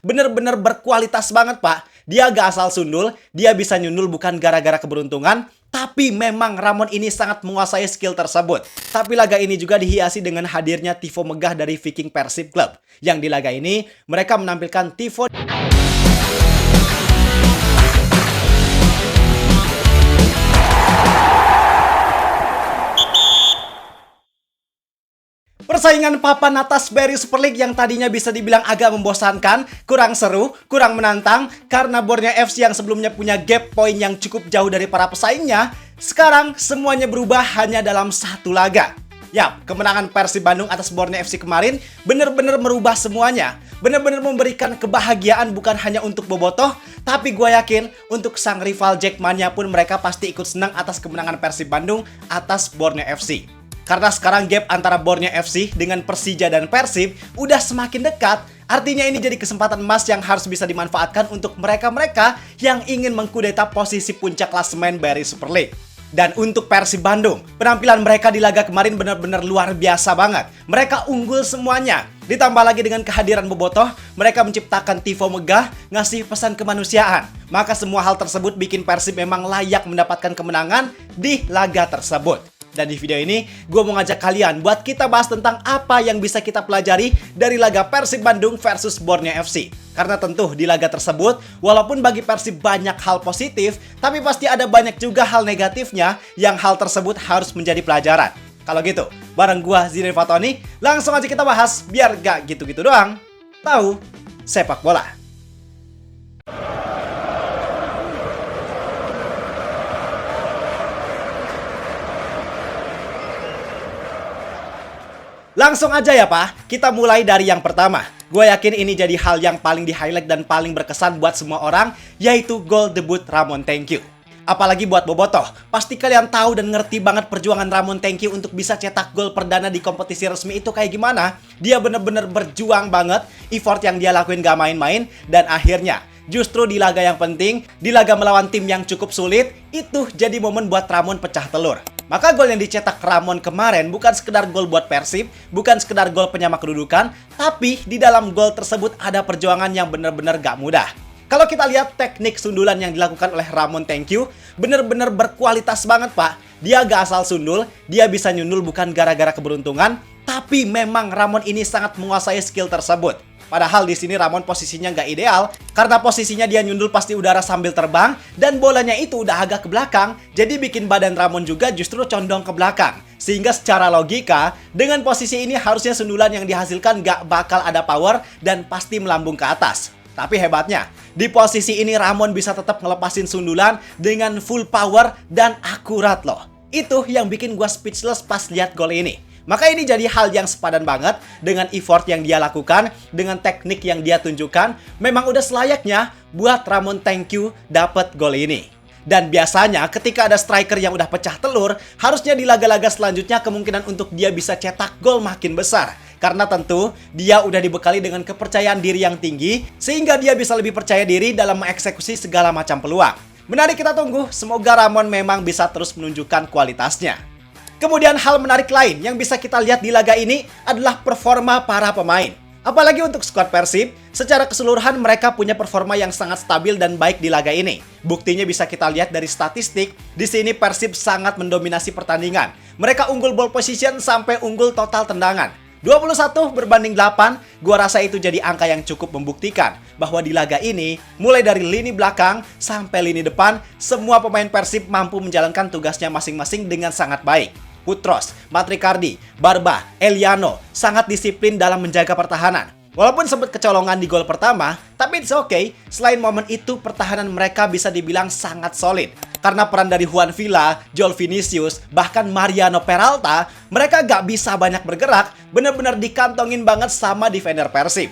Bener-bener berkualitas banget, Pak. Dia gak asal sundul, dia bisa nyundul bukan gara-gara keberuntungan, tapi memang Ramon ini sangat menguasai skill tersebut. Tapi laga ini juga dihiasi dengan hadirnya tifo megah dari Viking Persib Club. Yang di laga ini, mereka menampilkan tifo persaingan papan atas Barry Super League yang tadinya bisa dibilang agak membosankan, kurang seru, kurang menantang karena Borneo FC yang sebelumnya punya gap poin yang cukup jauh dari para pesaingnya, sekarang semuanya berubah hanya dalam satu laga. Yap, kemenangan Persib Bandung atas Borneo FC kemarin bener-bener merubah semuanya. Bener-bener memberikan kebahagiaan bukan hanya untuk Bobotoh, tapi gue yakin untuk sang rival Jackmania pun mereka pasti ikut senang atas kemenangan Persib Bandung atas Borneo FC. Karena sekarang gap antara Borneo FC dengan Persija dan Persib udah semakin dekat, artinya ini jadi kesempatan emas yang harus bisa dimanfaatkan untuk mereka-mereka yang ingin mengkudeta posisi puncak klasemen Barry Super League. Dan untuk Persib Bandung, penampilan mereka di laga kemarin benar-benar luar biasa banget. Mereka unggul semuanya. Ditambah lagi dengan kehadiran Bobotoh, mereka menciptakan tifo megah, ngasih pesan kemanusiaan. Maka semua hal tersebut bikin Persib memang layak mendapatkan kemenangan di laga tersebut. Dan di video ini, gue mau ngajak kalian buat kita bahas tentang apa yang bisa kita pelajari dari laga Persib Bandung versus Borneo FC. Karena tentu di laga tersebut, walaupun bagi Persib banyak hal positif, tapi pasti ada banyak juga hal negatifnya yang hal tersebut harus menjadi pelajaran. Kalau gitu, bareng gue Zidane Fatoni, langsung aja kita bahas biar gak gitu-gitu doang. Tahu sepak bola. Langsung aja ya Pak, kita mulai dari yang pertama. Gue yakin ini jadi hal yang paling di-highlight dan paling berkesan buat semua orang, yaitu gol debut Ramon Thank You. Apalagi buat Bobotoh, pasti kalian tahu dan ngerti banget perjuangan Ramon Thank You untuk bisa cetak gol perdana di kompetisi resmi itu kayak gimana. Dia bener-bener berjuang banget, effort yang dia lakuin gak main-main, dan akhirnya justru di laga yang penting, di laga melawan tim yang cukup sulit, itu jadi momen buat Ramon pecah telur. Maka gol yang dicetak Ramon kemarin bukan sekedar gol buat Persib, bukan sekedar gol penyama kedudukan, tapi di dalam gol tersebut ada perjuangan yang benar-benar gak mudah. Kalau kita lihat teknik sundulan yang dilakukan oleh Ramon Thank You, benar-benar berkualitas banget Pak. Dia gak asal sundul, dia bisa nyundul bukan gara-gara keberuntungan, tapi memang Ramon ini sangat menguasai skill tersebut. Padahal di sini Ramon posisinya nggak ideal karena posisinya dia nyundul pasti udara sambil terbang dan bolanya itu udah agak ke belakang, jadi bikin badan Ramon juga justru condong ke belakang. Sehingga secara logika, dengan posisi ini harusnya sundulan yang dihasilkan nggak bakal ada power dan pasti melambung ke atas. Tapi hebatnya, di posisi ini Ramon bisa tetap ngelepasin sundulan dengan full power dan akurat loh. Itu yang bikin gua speechless pas lihat gol ini. Maka ini jadi hal yang sepadan banget dengan effort yang dia lakukan, dengan teknik yang dia tunjukkan. Memang udah selayaknya buat Ramon Thank You dapat gol ini. Dan biasanya ketika ada striker yang udah pecah telur, harusnya di laga-laga selanjutnya kemungkinan untuk dia bisa cetak gol makin besar. Karena tentu dia udah dibekali dengan kepercayaan diri yang tinggi, sehingga dia bisa lebih percaya diri dalam mengeksekusi segala macam peluang. Menarik kita tunggu, semoga Ramon memang bisa terus menunjukkan kualitasnya. Kemudian hal menarik lain yang bisa kita lihat di laga ini adalah performa para pemain. Apalagi untuk skuad Persib, secara keseluruhan mereka punya performa yang sangat stabil dan baik di laga ini. Buktinya bisa kita lihat dari statistik, di sini Persib sangat mendominasi pertandingan. Mereka unggul ball position sampai unggul total tendangan. 21 berbanding 8, gua rasa itu jadi angka yang cukup membuktikan bahwa di laga ini, mulai dari lini belakang sampai lini depan, semua pemain Persib mampu menjalankan tugasnya masing-masing dengan sangat baik. Putros, Matrikardi, Barba, Eliano sangat disiplin dalam menjaga pertahanan. Walaupun sempat kecolongan di gol pertama, tapi it's okay. Selain momen itu, pertahanan mereka bisa dibilang sangat solid. Karena peran dari Juan Villa, Joel Vinicius, bahkan Mariano Peralta, mereka gak bisa banyak bergerak, bener-bener dikantongin banget sama defender Persib.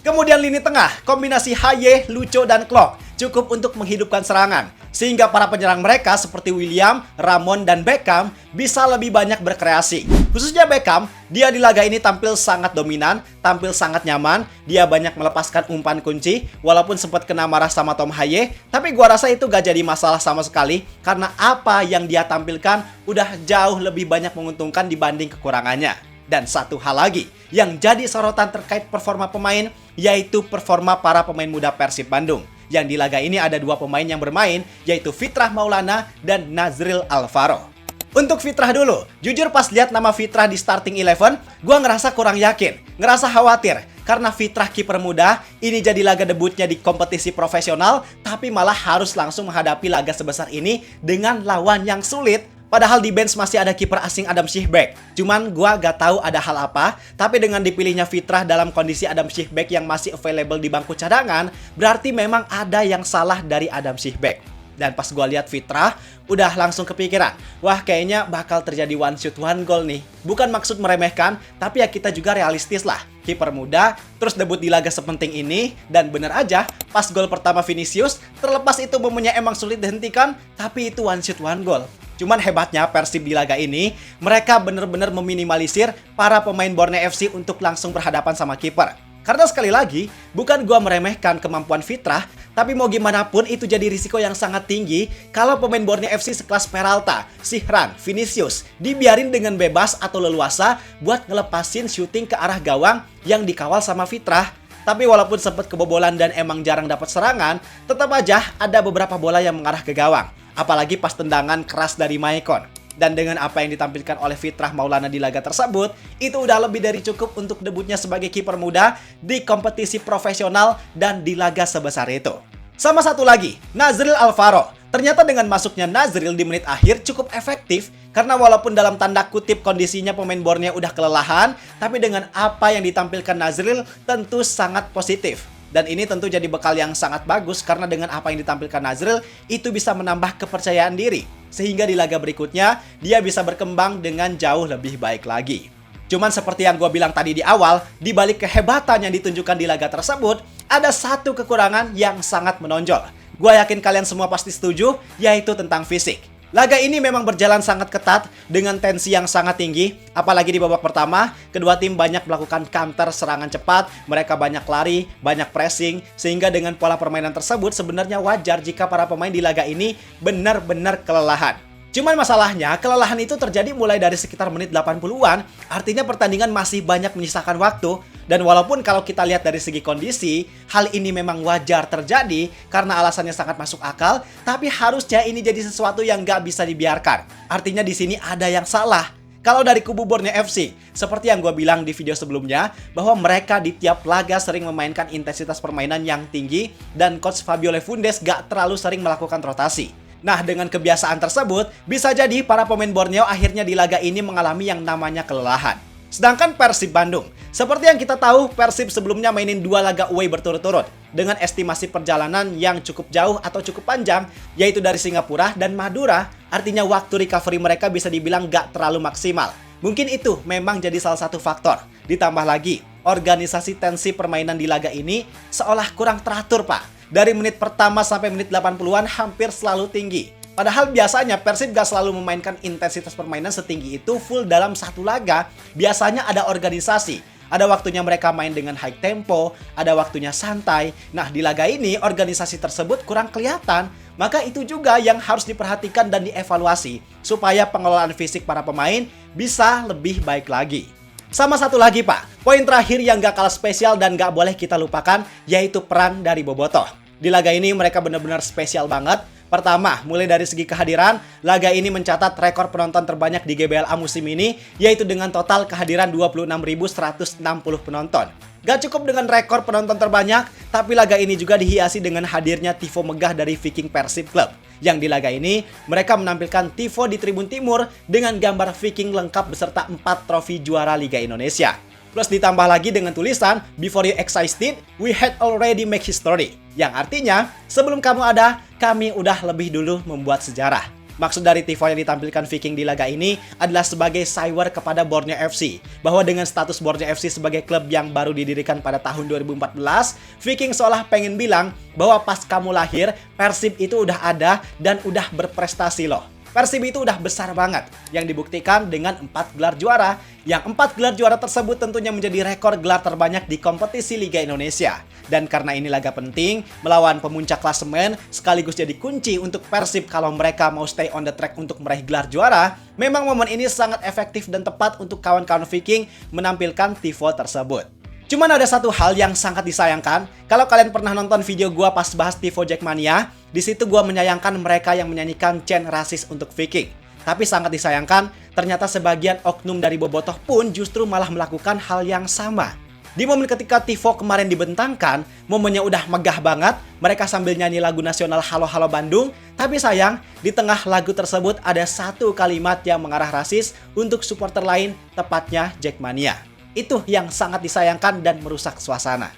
Kemudian lini tengah, kombinasi Haye, Lucho, dan Klok cukup untuk menghidupkan serangan. Sehingga para penyerang mereka seperti William, Ramon, dan Beckham bisa lebih banyak berkreasi. Khususnya Beckham, dia di laga ini tampil sangat dominan, tampil sangat nyaman. Dia banyak melepaskan umpan kunci, walaupun sempat kena marah sama Tom Haye. Tapi gua rasa itu gak jadi masalah sama sekali, karena apa yang dia tampilkan udah jauh lebih banyak menguntungkan dibanding kekurangannya. Dan satu hal lagi yang jadi sorotan terkait performa pemain, yaitu performa para pemain muda Persib Bandung. Yang di laga ini ada dua pemain yang bermain, yaitu Fitrah Maulana dan Nazril Alvaro. Untuk Fitrah dulu, jujur pas lihat nama Fitrah di starting 11, gue ngerasa kurang yakin, ngerasa khawatir. Karena Fitrah kiper muda, ini jadi laga debutnya di kompetisi profesional, tapi malah harus langsung menghadapi laga sebesar ini dengan lawan yang sulit. Padahal di bench masih ada kiper asing Adam Shihbek. Cuman gua gak tahu ada hal apa, tapi dengan dipilihnya Fitrah dalam kondisi Adam Shihbek yang masih available di bangku cadangan, berarti memang ada yang salah dari Adam Shihbek. Dan pas gua lihat Fitrah, udah langsung kepikiran, wah kayaknya bakal terjadi one shoot one goal nih. Bukan maksud meremehkan, tapi ya kita juga realistis lah. Kiper muda, terus debut di laga sepenting ini, dan bener aja, pas gol pertama Vinicius, terlepas itu momennya emang sulit dihentikan, tapi itu one shoot one goal. Cuman hebatnya Persib di laga ini, mereka bener-bener meminimalisir para pemain Borneo FC untuk langsung berhadapan sama kiper. Karena sekali lagi, bukan gua meremehkan kemampuan Fitrah, tapi mau gimana pun itu jadi risiko yang sangat tinggi kalau pemain Borneo FC sekelas Peralta, Sihran, Vinicius dibiarin dengan bebas atau leluasa buat ngelepasin syuting ke arah gawang yang dikawal sama Fitrah. Tapi walaupun sempat kebobolan dan emang jarang dapat serangan, tetap aja ada beberapa bola yang mengarah ke gawang. Apalagi pas tendangan keras dari Maicon. Dan dengan apa yang ditampilkan oleh Fitrah Maulana di laga tersebut, itu udah lebih dari cukup untuk debutnya sebagai kiper muda di kompetisi profesional dan di laga sebesar itu. Sama satu lagi, Nazril Alvaro. Ternyata dengan masuknya Nazril di menit akhir cukup efektif, karena walaupun dalam tanda kutip kondisinya pemain Borneo udah kelelahan, tapi dengan apa yang ditampilkan Nazril tentu sangat positif. Dan ini tentu jadi bekal yang sangat bagus karena dengan apa yang ditampilkan Nazril itu bisa menambah kepercayaan diri. Sehingga di laga berikutnya dia bisa berkembang dengan jauh lebih baik lagi. Cuman seperti yang gue bilang tadi di awal, di balik kehebatan yang ditunjukkan di laga tersebut, ada satu kekurangan yang sangat menonjol. Gue yakin kalian semua pasti setuju, yaitu tentang fisik. Laga ini memang berjalan sangat ketat dengan tensi yang sangat tinggi, apalagi di babak pertama, kedua tim banyak melakukan counter serangan cepat, mereka banyak lari, banyak pressing, sehingga dengan pola permainan tersebut sebenarnya wajar jika para pemain di laga ini benar-benar kelelahan. Cuman masalahnya, kelelahan itu terjadi mulai dari sekitar menit 80-an, artinya pertandingan masih banyak menyisakan waktu, dan walaupun kalau kita lihat dari segi kondisi, hal ini memang wajar terjadi karena alasannya sangat masuk akal, tapi harusnya ini jadi sesuatu yang gak bisa dibiarkan. Artinya di sini ada yang salah. Kalau dari kubu Borneo FC, seperti yang gue bilang di video sebelumnya, bahwa mereka di tiap laga sering memainkan intensitas permainan yang tinggi, dan coach Fabio Lefundes gak terlalu sering melakukan rotasi. Nah, dengan kebiasaan tersebut, bisa jadi para pemain Borneo akhirnya di laga ini mengalami yang namanya kelelahan. Sedangkan Persib Bandung, seperti yang kita tahu, Persib sebelumnya mainin 2 laga away berturut-turut dengan estimasi perjalanan yang cukup jauh atau cukup panjang, yaitu dari Singapura dan Madura. Artinya waktu recovery mereka bisa dibilang gak terlalu maksimal. Mungkin itu memang jadi salah satu faktor. Ditambah lagi, organisasi tensi permainan di laga ini seolah kurang teratur, Pak. Dari menit pertama sampai menit 80-an hampir selalu tinggi. Padahal biasanya Persib gak selalu memainkan intensitas permainan setinggi itu full dalam satu laga. Biasanya ada organisasi. Ada waktunya mereka main dengan high tempo, ada waktunya santai. Nah, di laga ini organisasi tersebut kurang kelihatan. Maka itu juga yang harus diperhatikan dan dievaluasi supaya pengelolaan fisik para pemain bisa lebih baik lagi. Sama satu lagi, Pak, poin terakhir yang gak kalah spesial dan gak boleh kita lupakan, yaitu peran dari Bobotoh. Di laga ini mereka benar-benar spesial banget. Pertama, mulai dari segi kehadiran, laga ini mencatat rekor penonton terbanyak di GBLA musim ini, yaitu dengan total kehadiran 26.160 penonton. Gak cukup dengan rekor penonton terbanyak, tapi laga ini juga dihiasi dengan hadirnya tifo megah dari Viking Persib Club. Yang di laga ini, mereka menampilkan tifo di Tribun Timur dengan gambar Viking lengkap beserta 4 trofi juara Liga Indonesia. Plus ditambah lagi dengan tulisan, "Before you existed, we had already make history." Yang artinya, sebelum kamu ada, kami udah lebih dulu membuat sejarah. Maksud dari tifo yang ditampilkan Viking di laga ini adalah sebagai cyber kepada Borneo FC. Bahwa dengan status Borneo FC sebagai klub yang baru didirikan pada tahun 2014, Viking seolah pengen bilang bahwa pas kamu lahir, Persib itu udah ada dan udah berprestasi loh. Persib itu udah besar banget, yang dibuktikan dengan 4 gelar juara. Yang 4 gelar juara tersebut tentunya menjadi rekor gelar terbanyak di kompetisi Liga Indonesia. Dan karena ini laga penting, melawan pemuncak klasemen, sekaligus jadi kunci untuk Persib kalau mereka mau stay on the track untuk meraih gelar juara, memang momen ini sangat efektif dan tepat untuk kawan-kawan Viking menampilkan tifo tersebut. Cuman ada satu hal yang sangat disayangkan. Kalau kalian pernah nonton video gua pas bahas tifo Jackmania, di situ gua menyayangkan mereka yang menyanyikan chant rasis untuk Viking. Tapi sangat disayangkan, ternyata sebagian oknum dari Bobotoh pun justru malah melakukan hal yang sama. Di momen ketika tifo kemarin dibentangkan, momennya udah megah banget, mereka sambil nyanyi lagu nasional Halo Halo Bandung, tapi sayang, di tengah lagu tersebut ada satu kalimat yang mengarah rasis untuk supporter lain, tepatnya Jackmania. Itu yang sangat disayangkan dan merusak suasana.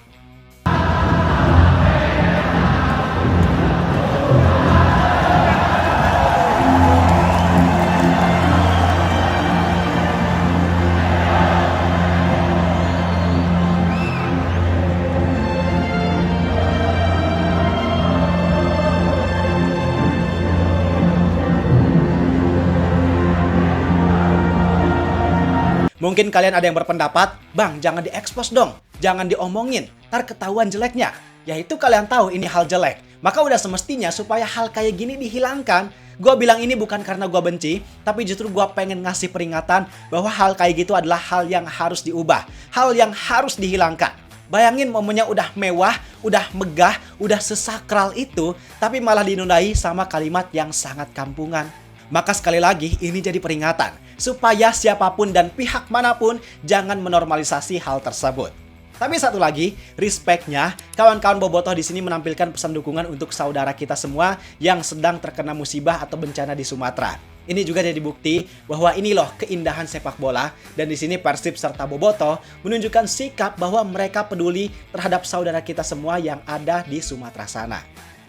Mungkin kalian ada yang berpendapat, Bang, jangan diekspos dong, jangan diomongin, ntar ketahuan jeleknya. Ya itu kalian tahu ini hal jelek, maka udah semestinya supaya hal kayak gini dihilangkan. Gua bilang ini bukan karena gua benci, tapi justru gua pengen ngasih peringatan bahwa hal kayak gitu adalah hal yang harus diubah, hal yang harus dihilangkan. Bayangin momennya udah mewah, udah megah, udah sesakral itu, tapi malah dinodai sama kalimat yang sangat kampungan. Maka sekali lagi ini jadi peringatan supaya siapapun dan pihak manapun jangan menormalisasi hal tersebut. Tapi satu lagi, respectnya, kawan-kawan Bobotoh di sini menampilkan pesan dukungan untuk saudara kita semua yang sedang terkena musibah atau bencana di Sumatera. Ini juga jadi bukti bahwa ini loh keindahan sepak bola, dan di sini Persib serta Bobotoh menunjukkan sikap bahwa mereka peduli terhadap saudara kita semua yang ada di Sumatera sana.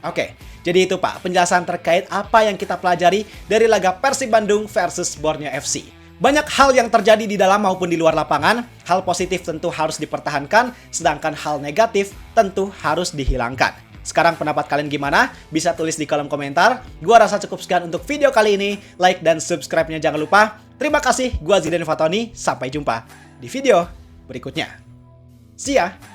Oke, jadi itu Pak, penjelasan terkait apa yang kita pelajari dari laga Persib Bandung versus Borneo FC. Banyak hal yang terjadi di dalam maupun di luar lapangan, hal positif tentu harus dipertahankan, sedangkan hal negatif tentu harus dihilangkan. Sekarang pendapat kalian gimana? Bisa tulis di kolom komentar. Gua rasa cukup sekian untuk video kali ini. Like dan subscribe-nya jangan lupa. Terima kasih, gua Zidan Fatoni. Sampai jumpa di video berikutnya. See ya!